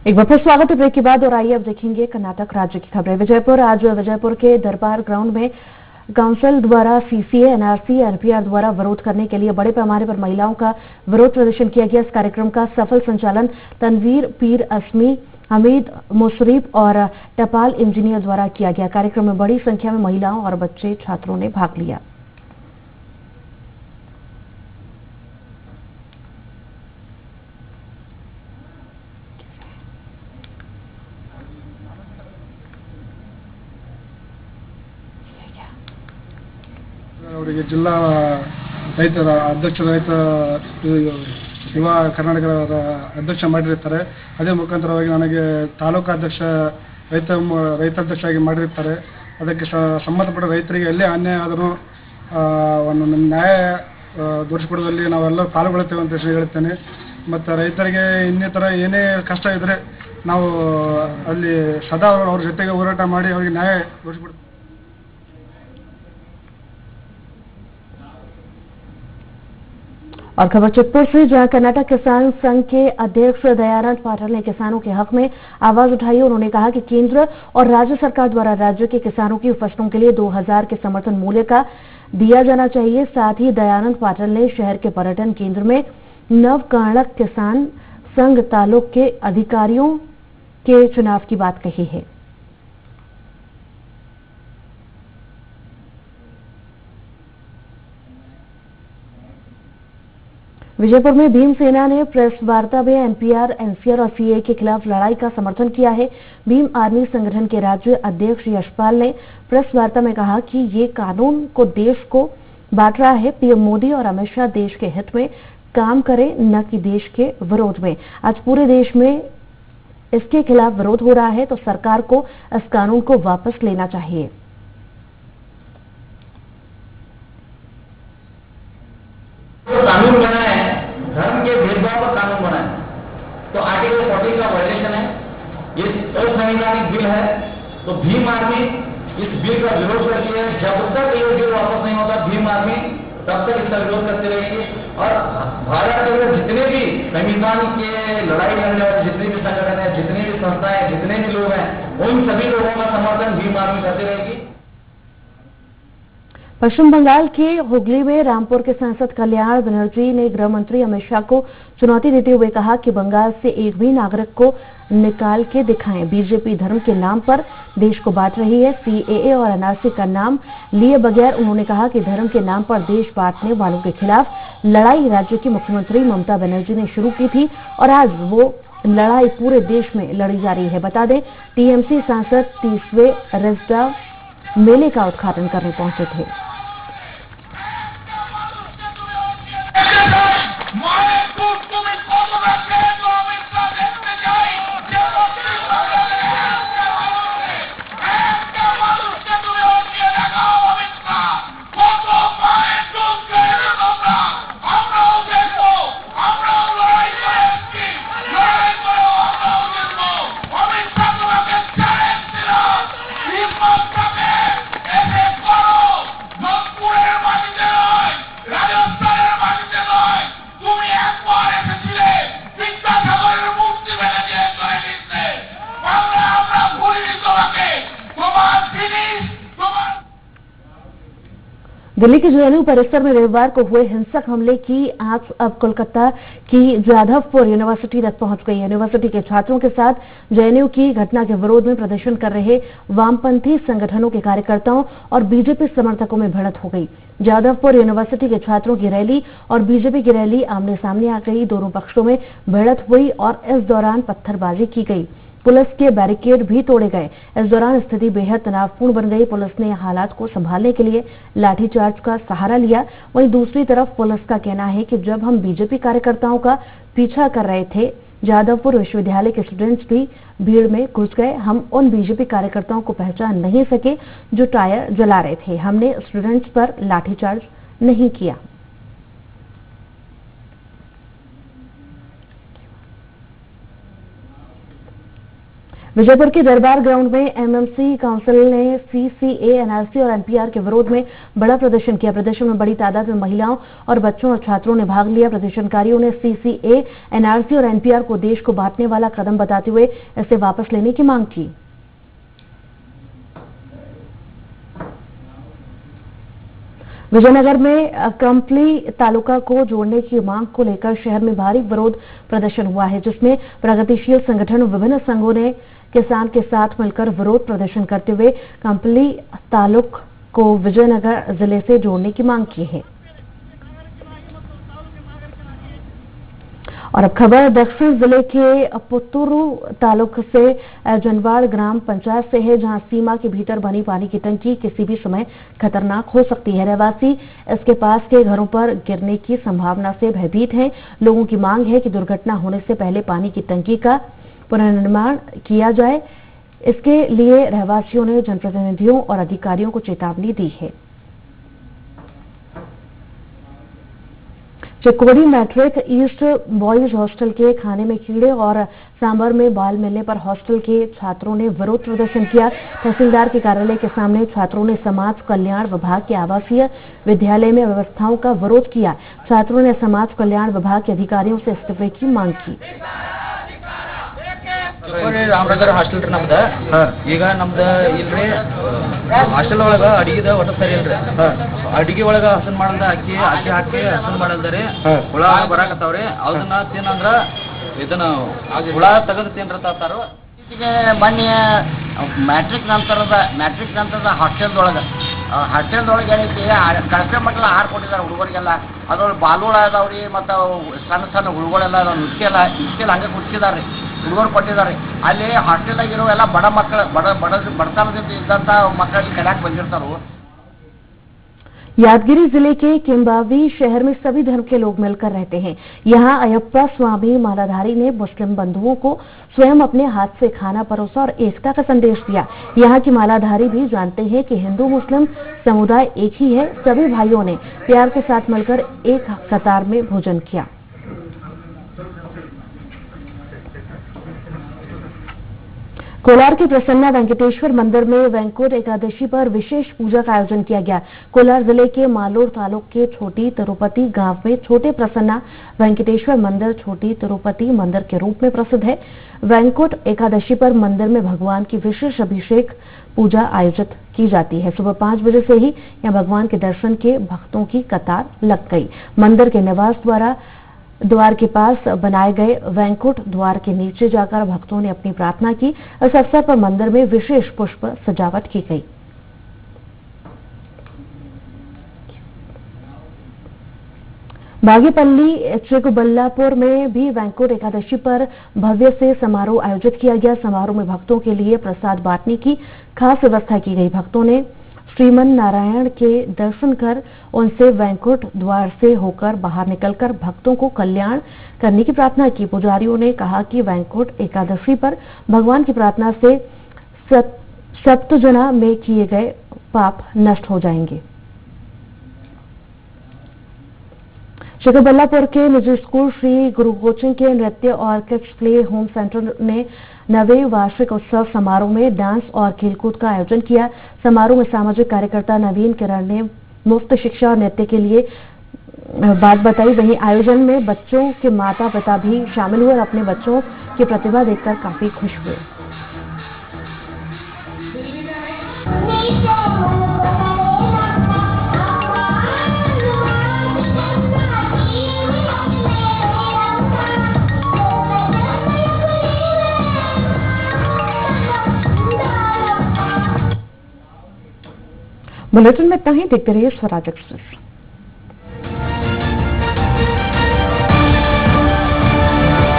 एक बार फिर स्वागत है ब्रेक के बाद और आइए अब देखेंगे कर्नाटक राज्य की खबरें। विजयपुर आज विजयपुर के दरबार ग्राउंड में काउंसिल द्वारा सीसीए, एनआरसी, एनपीआर द्वारा विरोध करने के लिए बड़े पैमाने पर महिलाओं का विरोध प्रदर्शन किया गया। इस कार्यक्रम का सफल संचालन तनवीर पीर असमी, हमीद मुशरीफ और टपाल इंजीनियर द्वारा किया गया। कार्यक्रम में बड़ी संख्या में महिलाओं और बच्चे छात्रों ने भाग लिया। ಅವರಿಗೆ ಜಿಲ್ಲಾ ರೈತರ ಅಧ್ಯಕ್ಷ ರೈತ ಯುವ ಕರ್ನಾಟಕ ಅಧ್ಯಕ್ಷ ಮಾಡಿರುತ್ತಾರೆ. ಅದೇ ಮುಖಾಂತರವಾಗಿ ನನಗೆ ತಾಲೂಕು ಅಧ್ಯಕ್ಷ ರೈತಾಧ್ಯಕ್ಷರಾಗಿ ಮಾಡಿರುತ್ತಾರೆ. ಅದಕ್ಕೆ ಸಂಬಂಧಪಟ್ಟ ರೈತರಿಗೆ ಎಲ್ಲೇ ಅನ್ಯಾಯ ಆದರೂ ಒಂದು ನ್ಯಾಯ ದೊರಕಿಸಿಕೊಡುವಲ್ಲಿ ನಾವೆಲ್ಲರೂ ಪಾಲ್ಗೊಳ್ಳುತ್ತೇವೆ ಅಂತ ಹೇಳ್ತೇನೆ. ಮತ್ತು ರೈತರಿಗೆ ಇನ್ನಿತರ ಏನೇ ಕಷ್ಟ ಇದ್ದರೆ ನಾವು ಅಲ್ಲಿ ಸದಾ ಅವ್ರ ಜೊತೆಗೆ ಹೋರಾಟ ಮಾಡಿ ಅವರಿಗೆ ನ್ಯಾಯ ದೊರಕಿಸಿಕೊಡ್ತೇವೆ. और खबर चितपुर से, जहां कर्नाटक किसान संघ के अध्यक्ष दयानंद पाटिल ने किसानों के हक में आवाज उठाई। उन्होंने कहा कि केंद्र और राज्य सरकार द्वारा राज्य के किसानों की फसलों के लिए 2000 के समर्थन मूल्य का दिया जाना चाहिए। साथ ही दयानंद पाटिल ने शहर के पर्यटन केंद्र में नवकर्णक किसान संघ तालुक के अधिकारियों के चुनाव की बात कही है। विजयपुर में भीमसेना ने प्रेस वार्ता में एनपीआर, एनसीआर और सीए के खिलाफ लड़ाई का समर्थन किया है। भीम आर्मी संगठन के राज्य अध्यक्ष यशपाल ने प्रेस वार्ता में कहा कि ये कानून को देश को बांट रहा है। पीएम मोदी और अमित शाह देश के हित में काम करें, न कि देश के विरोध में। आज पूरे देश में इसके खिलाफ विरोध हो रहा है, तो सरकार को इस कानून को वापस लेना चाहिए। कानून बना है, धर्म के भेदभाव पर कानून बना है, तो आर्टिकल 40 का वायलेशन है, ये असंवैधानिक बिल है। तो भीम आर्मी इस बिल का विरोध करती है। जब तक ये बिल वापस नहीं होता भीम आर्मी तब तक इसका विरोध करती रहेगी। और भारत के अंदर जितने भी संविधान के लड़ाई लड़ने वाले जितने भी संगठन है, जितने भी संस्थाएं, जितने भी लोग हैं, उन सभी लोगों का समर्थन भीम आर्मी करती रहेगी। पश्चिम बंगाल के हुगली में रामपुर के सांसद कल्याण बनर्जी ने गृह मंत्री अमित शाह को चुनौती देते हुए कहा कि बंगाल से एक भी नागरिक को निकाल के दिखाएं। बीजेपी धर्म के नाम पर देश को बांट रही है। सीएए और एनआरसी का नाम लिए बगैर उन्होंने कहा कि धर्म के नाम पर देश बांटने वालों के खिलाफ लड़ाई राज्य की मुख्यमंत्री ममता बनर्जी ने शुरू की थी और आज वो लड़ाई पूरे देश में लड़ी जा रही है। बता दें, टीएमसी सांसद 30वें रेजडा मेले का उद्घाटन करने पहुंचे थे। दिल्ली के जेएनयू परिसर में रविवार को हुए हिंसक हमले की आंच अब कोलकाता की जाधवपुर यूनिवर्सिटी तक पहुंच गई। यूनिवर्सिटी के छात्रों के साथ जेएनयू की घटना के विरोध में प्रदर्शन कर रहे वामपंथी संगठनों के कार्यकर्ताओं और बीजेपी समर्थकों में भिड़ंत हो गई। जाधवपुर यूनिवर्सिटी के छात्रों की रैली और बीजेपी की रैली आमने सामने आ गई। दोनों पक्षों में भिड़ंत हुई और इस दौरान पत्थरबाजी की गई। पुलिस के बैरिकेड भी तोड़े गए। इस दौरान स्थिति बेहद तनावपूर्ण बन गई। पुलिस ने हालात को संभालने के लिए लाठीचार्ज का सहारा लिया। वहीं दूसरी तरफ पुलिस का कहना है कि जब हम बीजेपी कार्यकर्ताओं का पीछा कर रहे थे, जाधवपुर विश्वविद्यालय के स्टूडेंट्स भी भीड़ में घुस गए। हम उन बीजेपी कार्यकर्ताओं को पहचान नहीं सके जो टायर जला रहे थे। हमने स्टूडेंट्स पर लाठीचार्ज नहीं किया। विजयपुर के दरबार ग्राउंड में एमएमसी काउंसिल ने सीसीए, एनआरसी और एनपीआर के विरोध में बड़ा प्रदर्शन किया। प्रदर्शन में बड़ी तादाद में महिलाओं और बच्चों और छात्रों ने भाग लिया। प्रदर्शनकारियों ने सीसीए, एनआरसी और एनपीआर को देश को बांटने वाला कदम बताते हुए इसे वापस लेने की मांग की। विजयनगर में कंपली तालुका को जोड़ने की मांग को लेकर शहर में भारी विरोध प्रदर्शन हुआ है, जिसमें प्रगतिशील संगठन और विभिन्न संघों ने किसान के साथ मिलकर विरोध प्रदर्शन करते हुए कंपली तालुक को विजयनगर जिले से जोड़ने की मांग की है। और अब खबर दक्षिण जिले के पुत्तूरू तालुक से जनवाड़ ग्राम पंचायत से है, जहां सीमा के भीतर बनी पानी की टंकी किसी भी समय खतरनाक हो सकती है। रहवासी इसके पास के घरों पर गिरने की संभावना से भयभीत हैं। लोगों की मांग है कि दुर्घटना होने से पहले पानी की टंकी का पुनर्निर्माण किया जाए। इसके लिए रहवासियों ने जनप्रतिनिधियों और अधिकारियों को चेतावनी दी है। Chikodi matric east boys hostel के खाने में कीड़े और सांभर में बाल मिलने पर हॉस्टल के छात्रों ने विरोध प्रदर्शन किया। तहसीलदार के कार्यालय के सामने छात्रों ने समाज कल्याण विभाग के आवासीय विद्यालय में व्यवस्थाओं का विरोध किया। छात्रों ने समाज कल्याण विभाग के अधिकारियों से इस्तीफे की मांग की। ರಾಮನಗರ ಹಾಸ್ಟೆಲ್ ರೀ ನಮ್ದು ಈಗ ನಮ್ದು ಇಲ್ರಿ ಹಾಸ್ಟೆಲ್ ಒಳಗ ಅಡಿಗೆದ ಒಟ್ಟ ಸರಿ ಇಲ್ರಿ ಅಡಿಗೆ ಒಳಗ ಹಸನ್ ಮಾಡಲ್ದ ಅಕ್ಕಿ ಹಾಕಿ ಹಸನ್ ಮಾಡಲ್ದರಿ ಹುಳ ಬರಾಕತ್ತಾವ್ರಿ ಅದನ್ನ ತಿನ್ನಂದ್ರ ಇದನ್ನ ಹುಳ ತೆಗೆದು ತಿನ್ರತಾರು ಮೊನ್ನೆ ಮ್ಯಾಟ್ರಿಕ್ ನಂತರದ ಹಾಸ್ಟೆಲ್ದೊಳಗೆ ಏನೈತಿ ಕಳಪೆ ಮಟ್ಟದ ಆಹಾರ ಕೊಟ್ಟಿದ್ದಾರೆ ಹುಡುಗರಿಗೆಲ್ಲ. ಅದ್ರೊಳಗೆ ಬಾಲುಳ ಅದಾವ್ರಿ ಮತ್ತು ಸಣ್ಣ ಹುಡುಗಳೆಲ್ಲ ಇಸ್ಕೆಲ್ಲ ಹಂಗೆ ಕುಡಿಸಿದಾರೆ ಹುಡುಗರು ಕೊಟ್ಟಿದ್ದಾರೆ. ಅಲ್ಲಿ ಹಾಸ್ಟೆಲ್ದಾಗಿರೋ ಎಲ್ಲ ಬಡ ಮಕ್ಕಳು ಬಡತನದಿಂದ ಇದ್ದಂಥ ಮಕ್ಕಳಿಗೆ ಕಡ್ಯಾಕ್ ಬಂದಿರ್ತಾರು. यादगिरी जिले के किम्बावी शहर में सभी धर्म के लोग मिलकर रहते हैं। यहाँ अयप्पा स्वामी मालाधारी ने मुस्लिम बंधुओं को स्वयं अपने हाथ से खाना परोसा और एकता का संदेश दिया। यहाँ की मालाधारी भी जानते हैं कि हिंदू मुस्लिम समुदाय एक ही है। सभी भाइयों ने प्यार के साथ मिलकर एक कतार में भोजन किया। कोलार के प्रसन्ना वेंकटेश्वर मंदिर में वैंकुंठ एकादशी पर विशेष पूजा का आयोजन किया गया। कोलार जिले के मालोर तालुक के छोटी तिरुपति गांव में छोटे प्रसन्ना वेंकटेश्वर मंदिर छोटी तिरुपति मंदिर के रूप में प्रसिद्ध है। वैंकुंठ एकादशी पर मंदिर में भगवान की विशेष अभिषेक पूजा आयोजित की जाती है। सुबह 5 बजे से ही यहां भगवान के दर्शन के भक्तों की कतार लग गई। मंदिर के निवास द्वार के पास बनाए गए वैंकुंठ द्वार के नीचे जाकर भक्तों ने अपनी प्रार्थना की। इस अवसर पर मंदिर में विशेष पुष्प सजावट की गई। बागेपल्ली चिकबल्लापुर में भी वैंकुंठ एकादशी पर भव्य से समारोह आयोजित किया गया। समारोह में भक्तों के लिए प्रसाद बांटने की खास व्यवस्था की गई। भक्तों ने श्रीमन नारायण के दर्शन कर उनसे वैंकुंठ द्वार से होकर बाहर निकलकर भक्तों को कल्याण करने की प्रार्थना की। पुजारियों ने कहा कि वैंकुंठ एकादशी पर भगवान की प्रार्थना से सप्तजना में किए गए पाप नष्ट हो जाएंगे। चिकबल्लापुर के निजी स्कूल श्री गुरु कोचिंग के नृत्य और किड्स प्ले होम सेंटर ने 9वें वार्षिक उत्सव समारोह में डांस और खेलकूद का आयोजन किया। समारोह में सामाजिक कार्यकर्ता नवीन किरण ने मुफ्त शिक्षा और नृत्य के लिए बात बताई। वहीं आयोजन में बच्चों के माता पिता भी शामिल हुए और अपने बच्चों की प्रतिभा देखकर काफी खुश हुए। बुलेटिन में इतना ही। देखते रहिए स्वराज एक्सप्रेस।